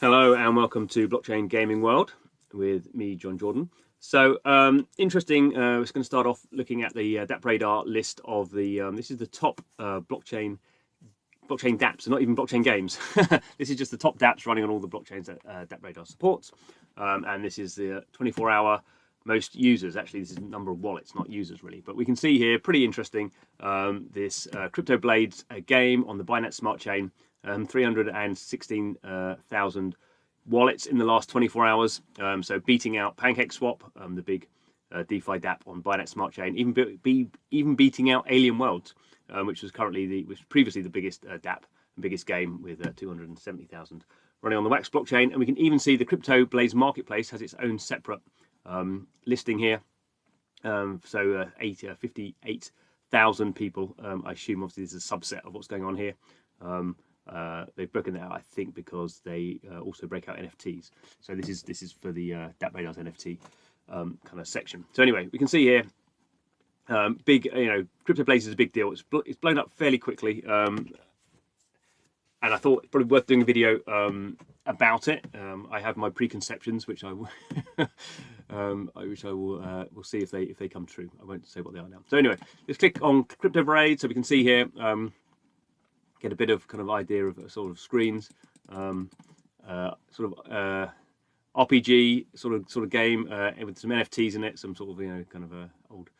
Hello and welcome to Blockchain Gaming World with me, John Jordan. So interesting. We're going to start off looking at the DApp Radar list of the. This is the top blockchain dApps, and not even blockchain games. This is just the top dApps running on all the blockchains that DApp Radar supports, and this is the 24-hour most users. Actually, this is the number of wallets, not users really. But we can see here, pretty interesting. This Cryptoblades game on the Binance Smart Chain. 316,000 wallets in the last 24 hours. So beating out PancakeSwap, the big DeFi dApp on Binance Smart Chain, even beating out Alien Worlds, which was previously the biggest dApp and biggest game with 270,000 running on the Wax blockchain. And we can even see the Cryptoblades marketplace has its own separate listing here. So 58,000 people. I assume obviously this is a subset of what's going on here. They've broken it out, I think, because they also break out NFTs. So this is for the DApp Radar's NFT kind of section. So anyway, we can see here, big, Cryptoblades is a big deal. It's blown up fairly quickly, and I thought it's probably worth doing a video about it. I have my preconceptions, which I will, we'll see if they come true. I won't say what they are now. So anyway, let's click on Cryptoblades so we can see here. Get a bit of kind of idea of sort of screens, RPG sort of game with some NFTs in it, some sort of kind of old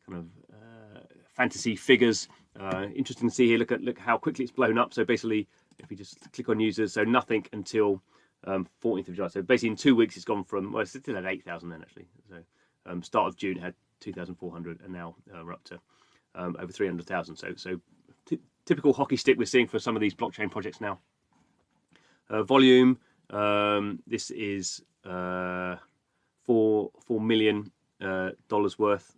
kind of fantasy figures. Interesting to see here. Look how quickly it's blown up. So basically, if we just click on users, so nothing until 14th of July. So basically in 2 weeks it's gone from, well, it's still at 8,000 then actually. So start of June it had 2,400, and now we're up to over 300,000. So typical hockey stick we're seeing for some of these blockchain projects now. Volume, this is $4 million worth.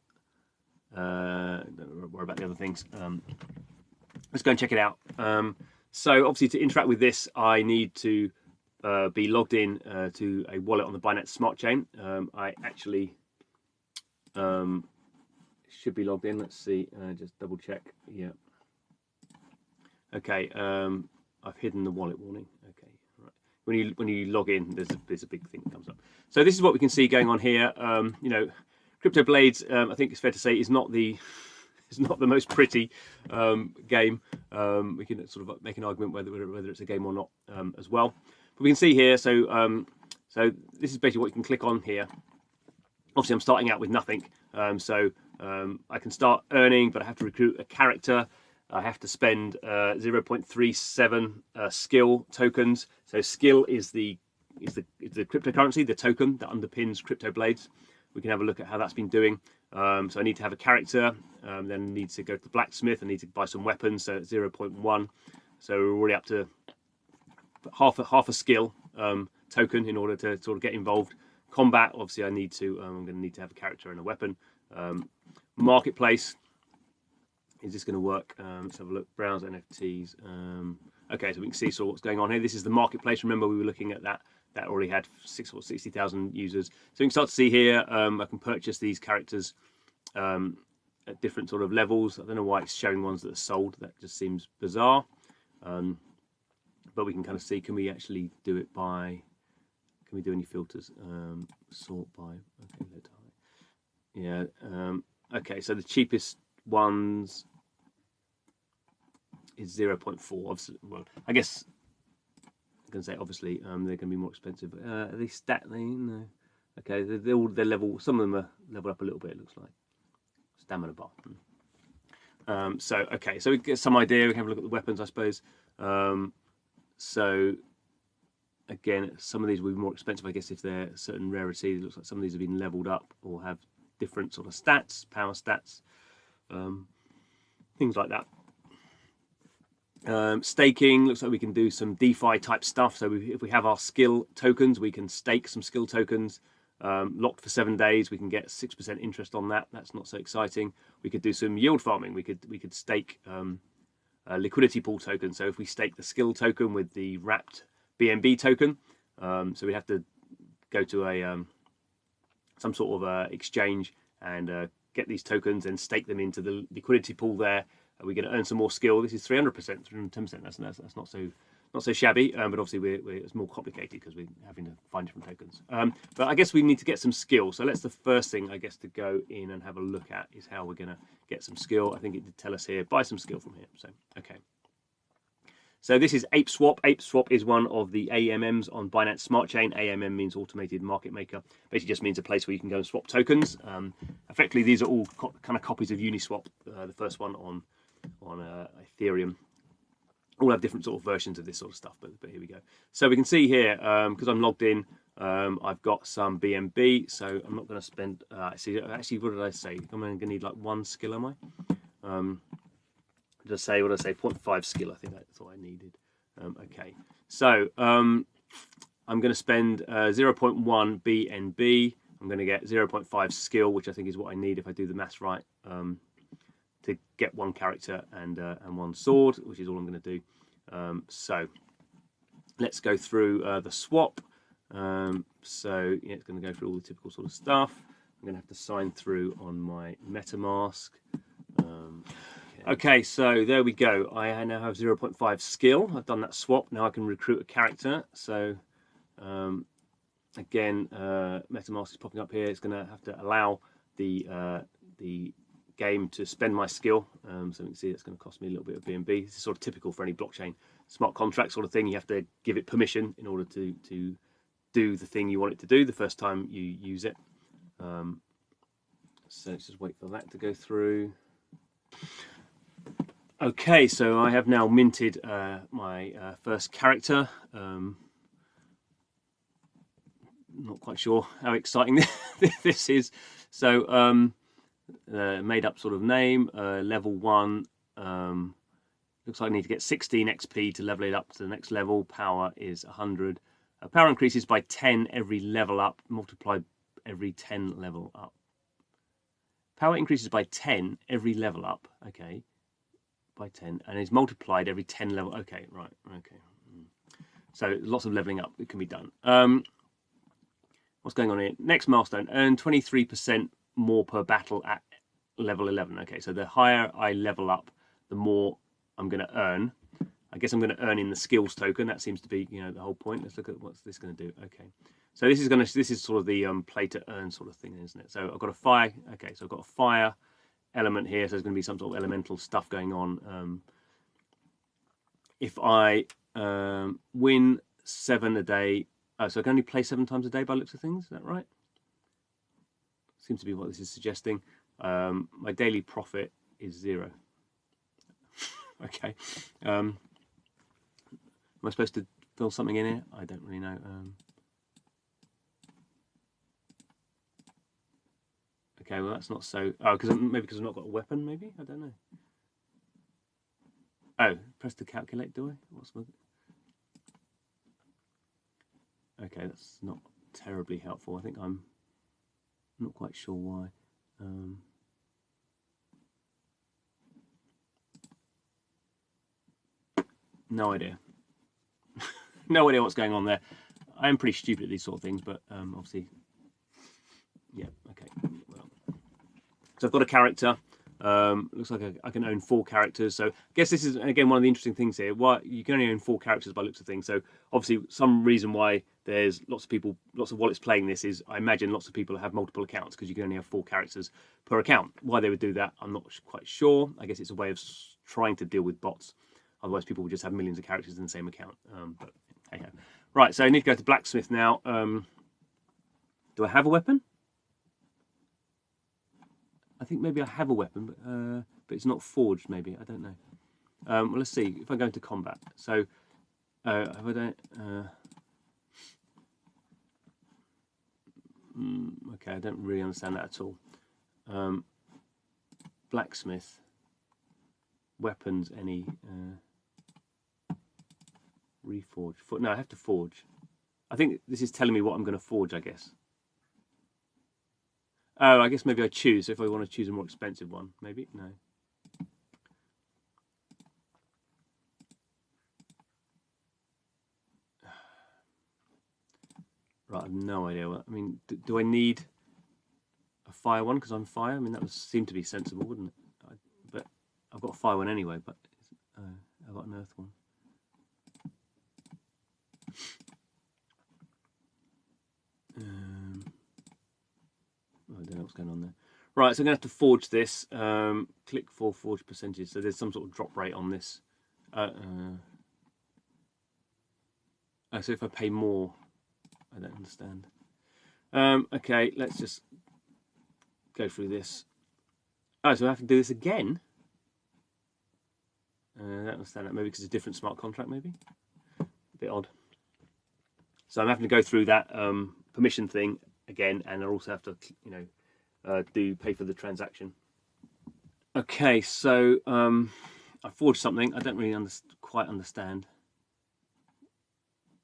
Don't worry about the other things. Let's go and check it out. So obviously to interact with this, I need to be logged in to a wallet on the Binance Smart Chain. I actually should be logged in. Let's see, just double check. Yeah. Okay, I've hidden the wallet warning. Okay, right. When you log in, there's a big thing that comes up. So this is what we can see going on here. Cryptoblades, I think it's fair to say, is not the most pretty game. We can sort of make an argument whether it's a game or not as well. But we can see here. So this is basically what you can click on here. Obviously, I'm starting out with nothing. I can start earning, but I have to recruit a character. I have to spend 0.37 skill tokens. So skill is the cryptocurrency, the token that underpins Cryptoblades. We can have a look at how that's been doing. So I need to have a character, then I need to go to the blacksmith. I need to buy some weapons. So 0.1. So we're already up to half a skill token in order to sort of get involved. Combat, obviously, I'm going to need to have a character and a weapon. Marketplace. Is this going to work? Let's have a look. Browse NFTs. Okay, so we can see sort of what's going on here. This is the marketplace. Remember, we were looking at that. That already had 60,000 users. So you can start to see here. I can purchase these characters at different sort of levels. I don't know why it's showing ones that are sold. That just seems bizarre. But we can kind of see. Can we actually do it by? Can we do any filters? Sort by. Okay, low to high. Yeah. Okay, so the cheapest ones is 0.4. Obviously, well, I guess I can say obviously they're going to be more expensive. Are they no. Okay, they're level. Some of them are leveled up a little bit. It looks like stamina bar. So okay, so we get some idea. We can have a look at the weapons, I suppose. So again, some of these will be more expensive, I guess, if they're a certain rarity. It looks like some of these have been leveled up or have different sort of stats, power stats, things like that. Staking, looks like we can do some DeFi type stuff. So if we have our skill tokens, we can stake some skill tokens locked for 7 days. We can get 6% interest on that. That's not so exciting. We could do some yield farming. We could stake a liquidity pool token. So if we stake the skill token with the wrapped BNB token, so we have to go to a some sort of exchange and get these tokens and stake them into the liquidity pool there. We're going to earn some more skill. This is 300%, 310%. That's not not so shabby, but obviously it's more complicated because we're having to find different tokens. But I guess we need to get some skill. So that's the first thing, I guess, to go in and have a look at is how we're going to get some skill. I think it did tell us here, buy some skill from here. So, okay. So this is Ape Swap. Ape Swap is one of the AMMs on Binance Smart Chain. AMM means Automated Market Maker. Basically just means a place where you can go and swap tokens. Effectively, these are all kind of copies of Uniswap. The first one on Ethereum. All have different sort of versions of this sort of stuff, but here we go. So we can see here, because I'm logged in, I've got some BNB, so I'm not going to spend, actually, what did I say? I'm going to need like 1 skill, am I? Just say, what did I say, 0.5 skill, I think that's what I needed. Okay, so I'm going to spend 0.1 BNB. I'm going to get 0.5 skill, which I think is what I need if I do the maths right, to get 1 character and 1 sword, which is all I'm going to do. So let's go through the swap. So yeah, it's going to go through all the typical sort of stuff. I'm going to have to sign through on my MetaMask. Okay, so there we go. I now have 0.5 skill. I've done that swap. Now I can recruit a character. So again, MetaMask is popping up here. It's going to have to allow the game to spend my skill. So we can see it's going to cost me a little bit of BNB. This is sort of typical for any blockchain smart contract sort of thing. You have to give it permission in order to do the thing you want it to do the first time you use it. So let's just wait for that to go through. Okay, so I have now minted my first character. Not quite sure how exciting this is. So made up sort of name, level 1. Looks like I need to get 16 XP to level it up to the next level. Power is 100. Power increases by 10 every level up, multiplied every 10 level up. Power increases by 10 every level up. Okay. By 10 and is multiplied every 10 level. Okay, right. Okay. So lots of leveling up that can be done. What's going on here? Next milestone, earn 23% more per battle at level 11. Okay, so the higher I level up, the more I'm going to earn. I guess I'm going to earn in the skills token. That seems to be, you know, the whole point. Let's look at what's this going to do. Okay, so this is sort of the play to earn sort of thing, isn't it? So I've got a fire. Okay, so I've got a fire element here, so there's going to be some sort of elemental stuff going on. If I win 7 a day, so I can only play 7 times a day by the looks of things. Is that right? Seems to be what this is suggesting. My daily profit is 0. Okay. Am I supposed to fill something in here? I don't really know. Okay, well that's not so. Oh, maybe because I've not got a weapon. Maybe I don't know. Oh, press to calculate. Do I? What's my... Okay, that's not terribly helpful. I think I'm not quite sure why. No idea. No idea what's going on there. I am pretty stupid at these sort of things, but obviously, yeah. Okay. Well, so I've got a character. Looks like I can own 4 characters. So I guess this is again one of the interesting things here. Why you can only own 4 characters by looks of things. So obviously, some reason why there's lots of wallets playing this is I imagine lots of people have multiple accounts because you can only have 4 characters per account. Why they would do that, I'm not quite sure. I guess it's a way of trying to deal with bots. Otherwise, people would just have millions of characters in the same account. But hey, right. So I need to go to blacksmith now. Do I have a weapon? I think maybe I have a weapon, but it's not forged. Maybe I don't know. Well, let's see if I go into combat. So if I don't. Okay, I don't really understand that at all. Blacksmith. Weapons. Any. Reforge. No, I have to forge. I think this is telling me what I'm going to forge, I guess. Oh, I guess maybe I choose. If I want to choose a more expensive one, maybe? No. Right, I have no idea. I mean, do I need a fire one because I'm fire? I mean, that would seem to be sensible, wouldn't it? But I've got a fire one anyway, but I've got an earth one. know what's going on there. Right, so I'm going to have to forge this. Click for forge percentage. So there's some sort of drop rate on this. So if I pay more, I don't understand. Okay, let's just go through this. Oh, so I have to do this again? I don't understand that. Maybe because it's a different smart contract, maybe? A bit odd. So I'm having to go through that permission thing again, and I also have to, you know, pay for the transaction. Okay, so I forged something. I don't really quite understand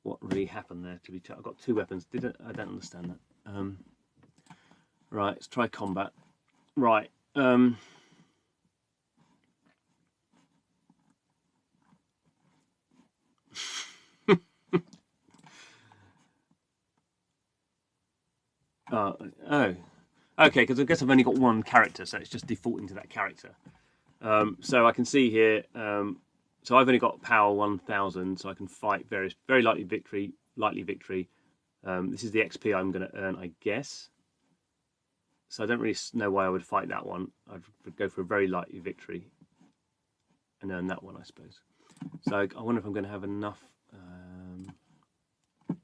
what really happened there. To be, I've got two weapons. I don't understand that. Right, let's try combat. Right. Oh, okay, because I guess I've only got one character, so it's just defaulting to that character. So I can see here, so I've only got power 1000, so I can fight various, very lightly victory. This is the XP I'm going to earn, I guess. So I don't really know why I would fight that one. I'd go for a very lightly victory and earn that one, I suppose. So I wonder if I'm going to have enough.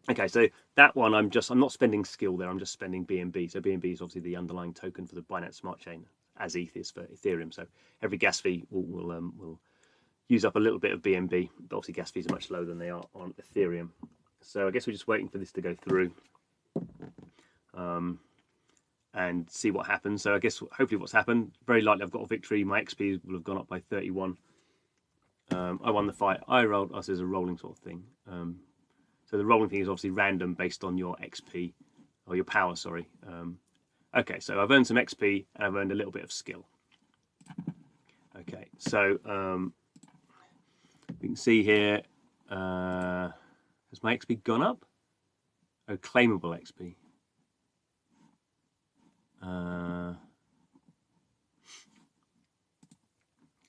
Okay, so that one I'm not spending skill there. I'm just spending BNB. So BNB is obviously the underlying token for the Binance Smart Chain, as ETH is for Ethereum. So every gas fee will use up a little bit of BNB. But obviously gas fees are much lower than they are on Ethereum. So I guess we're just waiting for this to go through and see what happens. So I guess hopefully what's happened, very likely I've got a victory. My XP will have gone up by 31. I won the fight. I rolled us as a rolling sort of thing. So the rolling thing is obviously random based on your XP, or your power, sorry. Okay, so I've earned some XP and I've earned a little bit of skill. Okay, so we can see here, has my XP gone up? Oh, claimable XP.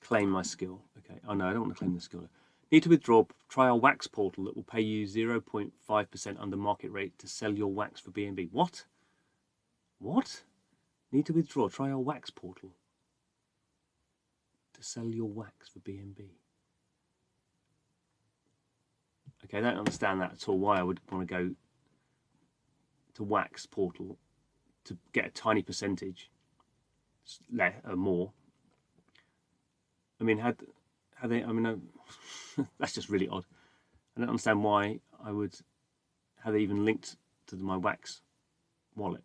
Claim my skill. Okay. Oh no, I don't want to claim the skill. Need to withdraw. Try our wax portal that will pay you 0.5% under market rate to sell your wax for BNB. What? What? Need to withdraw. Try our wax portal to sell your wax for BNB. Okay, I don't understand that at all. Why I would want to go to wax portal to get a tiny percentage, more. I mean, had they? I mean, that's just really odd. I don't understand why I would. How they even linked to my wax wallet?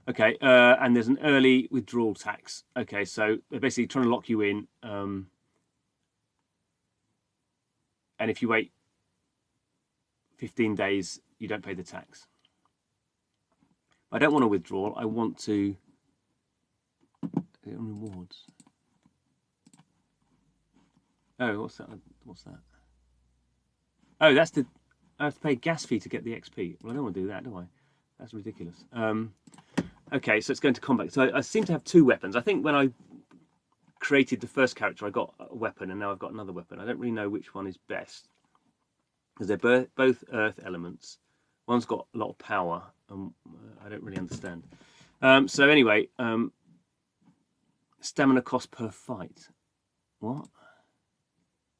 Okay, and there's an early withdrawal tax. Okay, so they're basically trying to lock you in, and if you wait 15 days, you don't pay the tax. I don't want to withdraw. I want to get rewards. Oh, what's that? What's that? Oh, that's the. I have to pay gas fee to get the XP. Well, I don't want to do that, do I? That's ridiculous. Okay, so it's going to combat. So I seem to have two weapons. I think when I created the first character, I got a weapon, and now I've got another weapon. I don't really know which one is best because they're both earth elements. One's got a lot of power, and I don't really understand. So anyway, stamina cost per fight. What?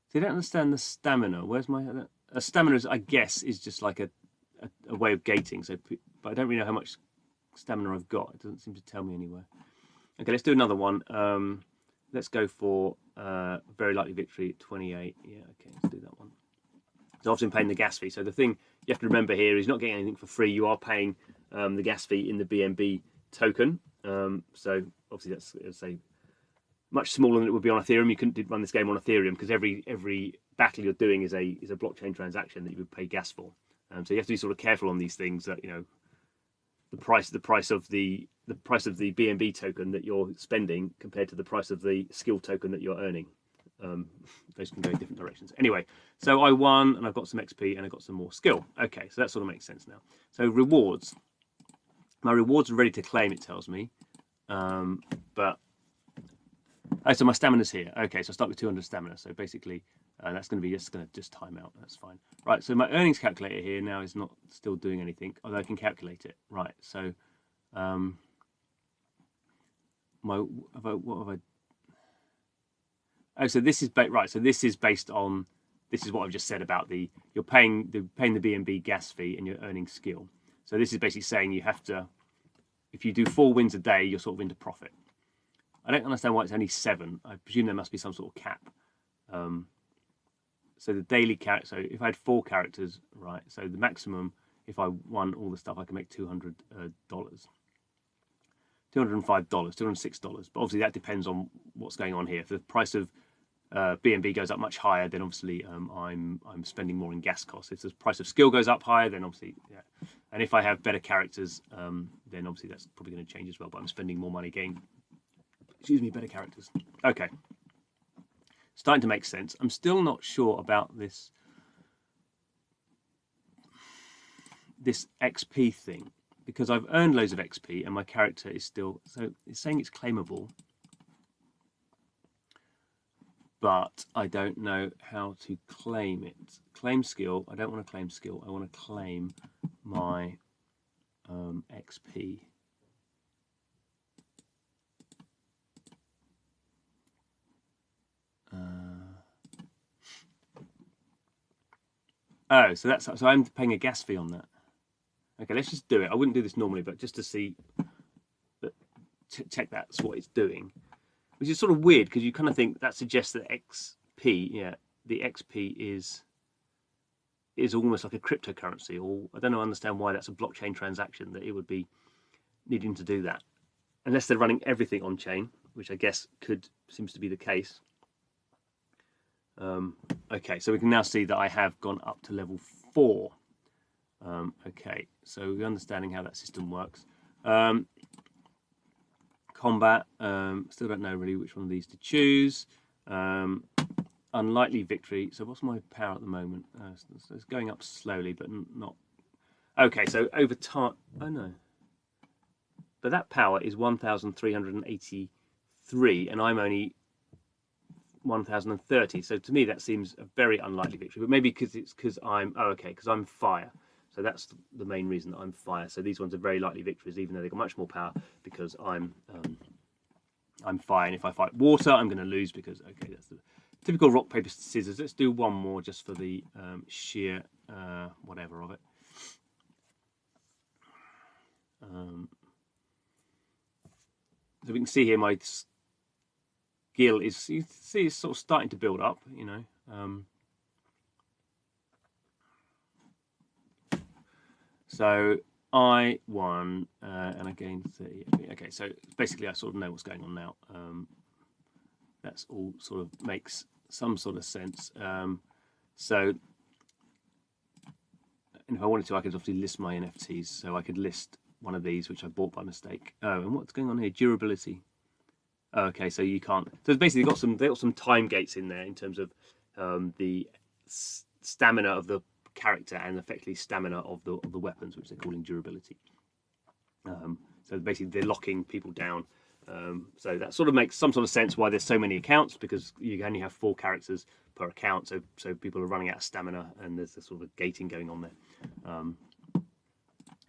So you don't understand the stamina. Where's my stamina? I guess is just like a way of gating. So, but I don't really know how much stamina I've got. It doesn't seem to tell me anywhere. Okay, let's do another one. Let's go for very likely victory at 28. Yeah, okay, let's do that one. So obviously I'm paying the gas fee. So the thing you have to remember here is you're not getting anything for free. You are paying the gas fee in the BNB token. So obviously that's, let's say, much smaller than it would be on Ethereum. You couldn't run this game on Ethereum because every battle you're doing is a blockchain transaction that you would pay gas for. So you have to be sort of careful on these things that, you know, the price of the BNB token that you're spending compared to the price of the skill token that you're earning. Those can go in different directions. Anyway, so I won and I've got some XP and I got some more skill. Okay, so that sort of makes sense now. So rewards. My rewards are ready to claim, it tells me. But oh, so my stamina's here. Okay, so I start with 200 stamina. So basically, that's going to be just time out. That's fine. Right. So my earnings calculator here now is still doing anything, although I can calculate it. Right. So what have I? Oh, so this is right. So this is based on, this is what I've just said about you're paying the B&B gas fee and you're earning skill. So this is basically saying you have to, if you do 4 wins a day, you're sort of into profit. I don't understand why it's only 7. I presume there must be some sort of cap. So the daily character. So if I had 4 characters, right? So the maximum, if I won all the stuff, I can make $200. $205, $206. But obviously that depends on what's going on here. If the price of B&B goes up much higher, then obviously I'm spending more in gas costs. If the price of skill goes up higher, then obviously, yeah. And if I have better characters, then obviously that's probably going to change as well. But I'm spending more money getting, better characters. Okay. Starting to make sense. I'm still not sure about this XP thing, because I've earned loads of XP and my character is still, so it's saying it's claimable, but I don't know how to claim it. Claim skill. I don't want to claim skill. I want to claim my XP. Oh, so I'm paying a gas fee on that. Okay, let's just do it. I wouldn't do this normally, but just to see that, check that's what it's doing, which is sort of weird because you kind of think that suggests that XP, yeah, the XP is almost like a cryptocurrency, or I don't understand why that's a blockchain transaction that it would be needing to do that, unless they're running everything on chain, which I guess seems to be the case. Okay, so we can now see that I have gone up to level 4. Okay, so we're understanding how that system works. Combat, still don't know really which one of these to choose. Unlikely victory. So what's my power at the moment? So it's going up slowly, but not. Okay, so over time. Oh no. But that power is 1,383, and I'm only 1,030. So to me, that seems a very unlikely victory. But maybe because I'm because I'm fire. So that's the main reason that I'm fire. So these ones are very likely victories, even though they've got much more power, because I'm fire. And if I fight water, I'm going to lose because that's the typical rock paper scissors. Let's do one more just for the sheer whatever of it. So we can see here my skill is, you see, it's sort of starting to build up, you know. So I won and I gained 30. Okay, so basically I sort of know what's going on now. That's all sort of makes some sort of sense. So, and if I wanted to, I could obviously list my NFTs. So I could list one of these, which I bought by mistake. Oh, and what's going on here? Durability. Oh, okay, so you can't. So it's basically they got some time gates in there in terms of the stamina of the character and effectively stamina of the weapons, which they're calling durability. So basically they're locking people down. So that sort of makes some sort of sense why there's so many accounts, because you only have 4 characters per account, so people are running out of stamina, and there's this sort of gating going on there.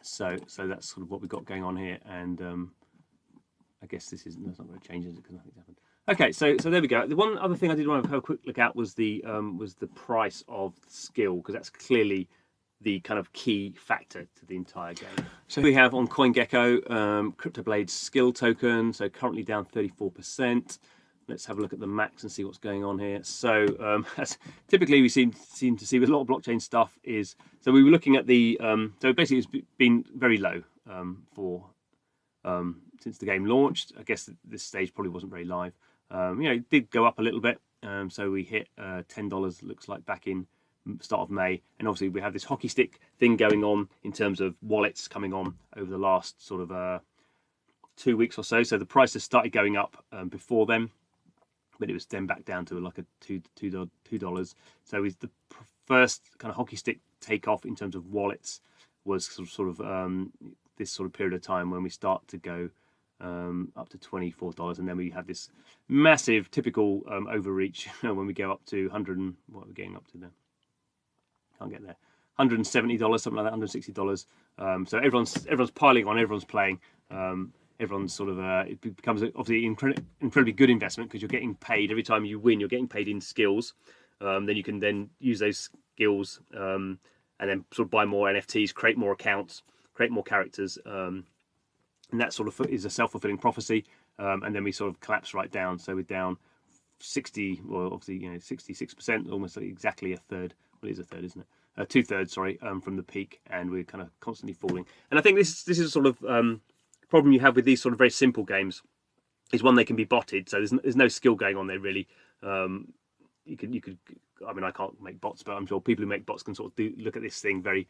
So that's sort of what we've got going on here, and I guess that's not going to change, is it? Because nothing's happened. Okay, so there we go. The one other thing I did want to have a quick look at was the price of skill, because that's clearly the kind of key factor to the entire game. So we have on CoinGecko Cryptoblades skill token, so currently down 34%. Let's have a look at the max and see what's going on here. So as typically we seem to see with a lot of blockchain stuff is, so we were looking at the, so basically it's been very low since the game launched. I guess this stage probably wasn't very live. It did go up a little bit. So we hit $10, looks like, back in start of May, and obviously we have this hockey stick thing going on in terms of wallets coming on over the last sort of 2 weeks or so. So the price has started going up before then, but it was then back down to like a $2. So the first kind of hockey stick takeoff in terms of wallets was sort of this sort of period of time when we start to go up to $24, and then we have this massive typical overreach when we go up to 100 and what are we getting up to now? Can't get there. $170, something like that, $160. So everyone's piling on, everyone's playing. everyone's sort of it becomes obviously incredibly good investment, because you're getting paid every time you win. You're getting paid in skills. Then you can then use those skills and then sort of buy more NFTs, create more accounts, create more characters, and that sort of is a self-fulfilling prophecy. And then we sort of collapse right down. So we're down 60, well, obviously, 66%, almost exactly a third. Well, it is a third, isn't it? 2/3, sorry, from the peak, and we're kind of constantly falling. And I think this is sort of problem you have with these sort of very simple games, is one, they can be botted, so there's no skill going on there really. You could, I mean, I can't make bots, but I'm sure people who make bots can sort of look at this thing very,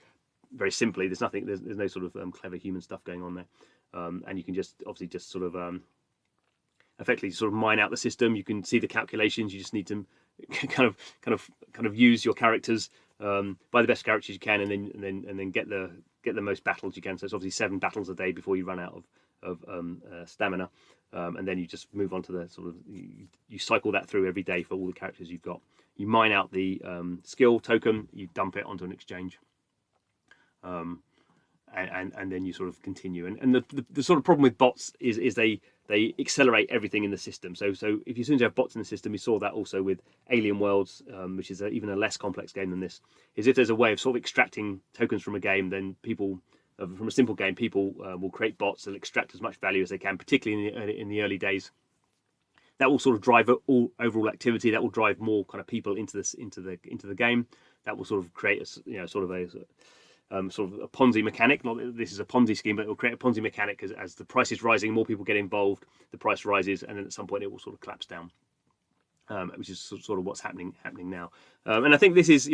very simply. There's no sort of clever human stuff going on there, and you can just obviously just sort of effectively sort of mine out the system. You can see the calculations. You just need to kind of use your characters, buy the best characters you can, and then get the most battles you can. So it's obviously 7 battles a day before you run out of stamina, and then you just move on to the sort of you cycle that through every day for all the characters you've got. You mine out the skill token, you dump it onto an exchange, and then you sort of continue. And the sort of problem with bots is they accelerate everything in the system. So if you soon as you have bots in the system, we saw that also with Alien Worlds, which is even a less complex game than this, is if there's a way of sort of extracting tokens from a game, then people, from a simple game, people will create bots that extract as much value as they can, particularly in the early days. That will sort of drive all overall activity. That will drive more kind of people into the game. That will sort of create a sort of a Ponzi mechanic. Not that this is a Ponzi scheme, but it will create a Ponzi mechanic as the price is rising, more people get involved, the price rises, and then at some point it will sort of collapse down, which is sort of what's happening now. And I think this is,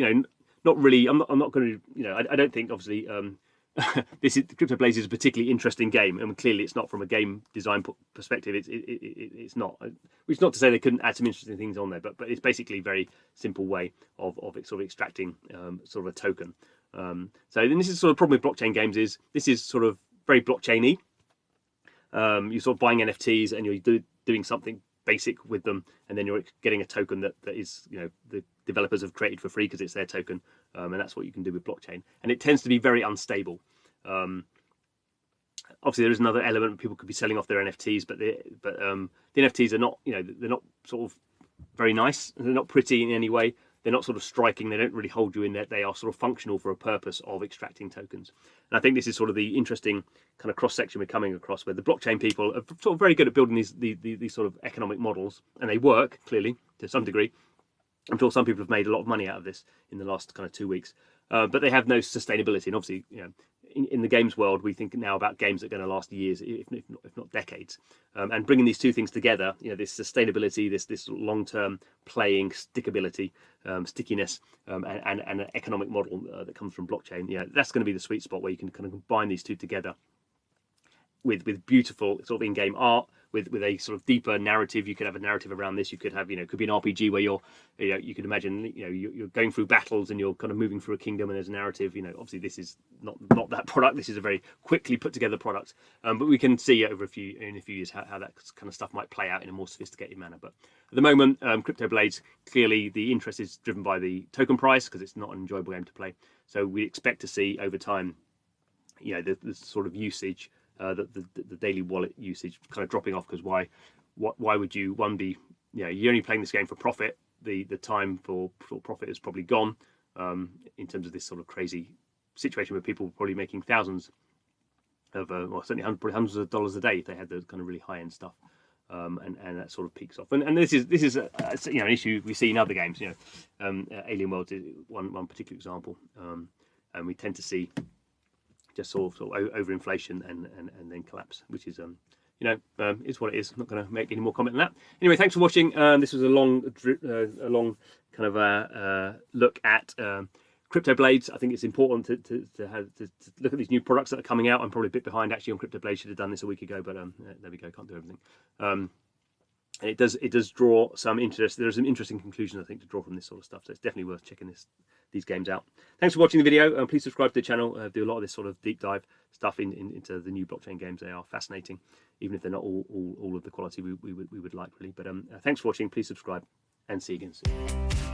not really. I'm not going to, I don't think obviously. Cryptoblades is a particularly interesting game, and clearly it's not from a game design perspective. It's not. Which is not to say they couldn't add some interesting things on there, but it's basically a very simple way of sort of extracting sort of a token. So then this is sort of the problem with blockchain games, is this is sort of very blockchain-y. You're sort of buying NFTs and you're doing something basic with them, and then you're getting a token that is, the developers have created for free because it's their token, and that's what you can do with blockchain. And it tends to be very unstable. Obviously there is another element. People could be selling off their NFTs, but the NFTs are not, they're not sort of very nice. They're not pretty in any way. They're not sort of striking. They don't really hold you in there. They are sort of functional for a purpose of extracting tokens. And I think this is sort of the interesting kind of cross section we're coming across, where the blockchain people are sort of very good at building these sort of economic models, and they work clearly to some degree. I'm sure some people have made a lot of money out of this in the last kind of 2 weeks, but they have no sustainability. And obviously, in the games world, we think now about games that are going to last years, if not decades. And bringing these two things together, this sustainability, this long-term playing stickability, stickiness, and an economic model that comes from blockchain, that's going to be the sweet spot where you can kind of combine these two together with beautiful sort of in-game art, with a sort of deeper narrative. You could have a narrative around this. You could have, could be an RPG where you could imagine, you're going through battles and you're kind of moving through a kingdom and there's a narrative. Obviously this is not that product. This is a very quickly put together product. But we can see in a few years how that kind of stuff might play out in a more sophisticated manner. But at the moment, Cryptoblades, clearly the interest is driven by the token price, because it's not an enjoyable game to play. So we expect to see over time, the sort of usage, the daily wallet usage kind of dropping off, because why would you be, you're only playing this game for profit. The time for profit is probably gone, in terms of this sort of crazy situation where people are probably making thousands of, certainly probably hundreds of dollars a day if they had the kind of really high end stuff, and that sort of peaks off. And this is an issue we see in other games. Alien Worlds is one particular example, and we tend to see just sort of overinflation and then collapse, which is is what it is. I'm not going to make any more comment on that. Anyway, thanks for watching. This was a long kind of look at Cryptoblades. I think it's important to look at these new products that are coming out. I'm probably a bit behind actually on Cryptoblades. Should have done this a week ago, but there we go. Can't do everything. And it does draw some interest. There are some interesting conclusions, I think, to draw from this sort of stuff. So it's definitely worth checking these games out. Thanks for watching the video. Please subscribe to the channel. Do a lot of this sort of deep dive stuff into the new blockchain games. They are fascinating, even if they're not all of the quality we would like, really. But thanks for watching. Please subscribe, and see you again soon.